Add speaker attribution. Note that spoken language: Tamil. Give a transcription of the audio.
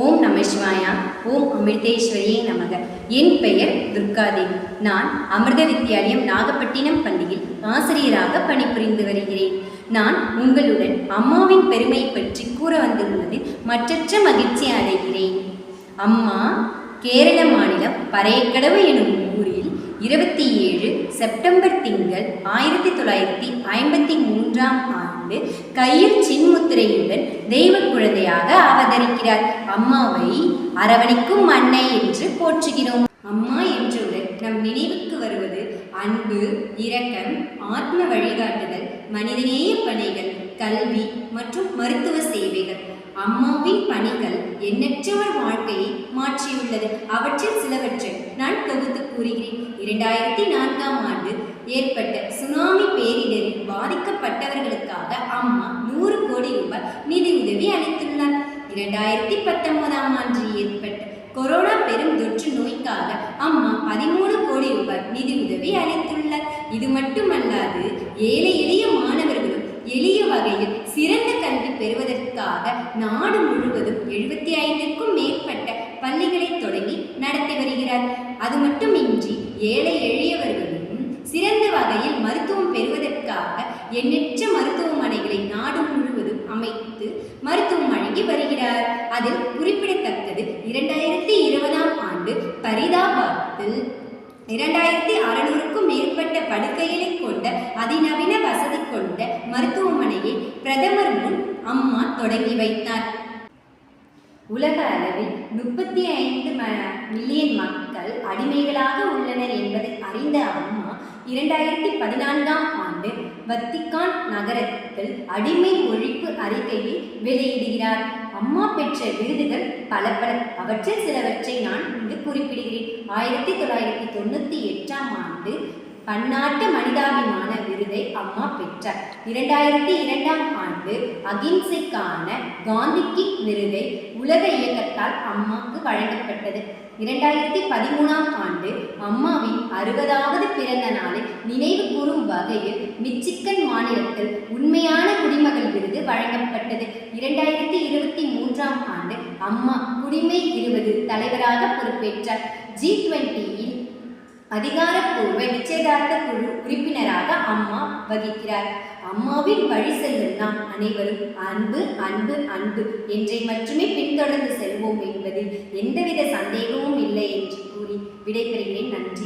Speaker 1: ஓம் நம சிவாயா. ஓம் அமிர்தேஸ்வரியே நமக. என் பெயர் துர்காதேவி. நான் அமிர்த வித்யாலயம் நாகப்பட்டினம் பள்ளியில் ஆசிரியராக பணிபுரிந்து வருகிறேன். நான் உங்களுடன் அம்மாவின் பெருமை பற்றி கூற வந்துள்ளதில் மற்றற்ற மகிழ்ச்சி அடைகிறேன். அம்மா கேரள மாநிலம் பரையக்கடவு எனும் ஊரில் 27 செப்டம்பர் திங்கள் 1953 கையில் சின்முத்திரையுடன் தெய்வ குழந்தையாக அவதரிக்கிறார். அம்மாவை அரவணைக்கும் அன்னை என்று போற்றுகிறோம். அம்மா என்றவுடன் நம் நினைவுக்கு வருவது அன்பு, இரக்கம், ஆத்ம வழிகாட்டுதல், மனிதநேய பணிகள், கல்வி மற்றும் மருத்துவ சேவைகள். அம்மாவின் பணிகள் எண்ணற்றவர் வாழ்க்கையை மாற்றியுள்ளது. அவற்றில் சிலவற்றை நான் தொகுத்து கூறுகிறேன். 2004 ஏற்பட்ட சுனாமி பேரிடரில் பாதிக்கப்பட்டவர்களுக்காக அம்மா 100 கோடி ரூபாய் நிதி உதவி அளித்துள்ளார். 2019 ஏற்பட்ட கொரோனா பெரும் தொற்று நோய்க்காக அம்மா 13 கோடி ரூபாய் நிதி உதவி அளித்துள்ளார். இது மட்டுமல்லாது ஏழை எளிய மாணவர்களும் எளிய வகையில் சிறந்த கல்வி பெறுவதற்காக நாடு முழுவதும் 75க்கும் மேற்பட்ட பள்ளிகளை தொடங்கி நடத்தி வருகிறார். அது மட்டுமின்றி ஏழை எளியவர்களும் சிறந்த வகையில் மருத்துவம் பெறுவதற்காக எண்ணற்ற மருத்துவமனைகளை நாடு முழுவதும் அமைத்து மருத்துவம் வழங்கி வருகிறார். அதில் குறிப்பிடத்தக்கது 2020 பரிதாபாத்தில் 2600க்கும் மேற்பட்ட படுக்கைகளை கொண்ட அதிநவீன வசதி கொண்ட மருத்துவமனையை பிரதமர் முன் அம்மா தொடங்கி வைத்தார். உலக அளவில் 35 மில்லியன் மக்கள் அடிமைகளாக உள்ளனர் என்பதை அறிந்த அம்மா 2014 வத்திக்கான் நகரத்தில் அடிமை ஒழிப்பு அறிக்கையை வெளியிடுகிறார். அம்மா பெற்ற விருதுகள் பல. அவற்றில் சிலவற்றை நான் இங்கு குறிப்பிடுகிறேன். 1998 பன்னாட்டு மனிதாபிமான விருதை அம்மா பெற்றார். 2002 அகிம்சைக்கான காந்திக்கு விருதை உலக இயக்கத்தால் அம்மாவுக்கு வழங்கப்பட்டது. 2013 அம்மாவின் 60வது பிறந்த நாளை நினைவு கூறும் வகையில் மிச்சிகன் மாநிலத்தில் உண்மையான குடிமகள் விருது வழங்கப்பட்டது. 2023 அம்மா குடிமை 20 தலைவராக பொறுப்பேற்றார். G20 அதிகாரப்பூர்வ நிச்சயதார்த்த குழு உறுப்பினராக அம்மா வகிக்கிறார். அம்மாவின் வழி செல்லும் நாம் அனைவரும் அன்பு அன்பு அன்பு என்றை மட்டுமே பின்தொடர்ந்து செல்வோம் என்பதில் எந்தவித சந்தேகமும் இல்லை என்று கூறி விடைபெறுகிறேன். நன்றி.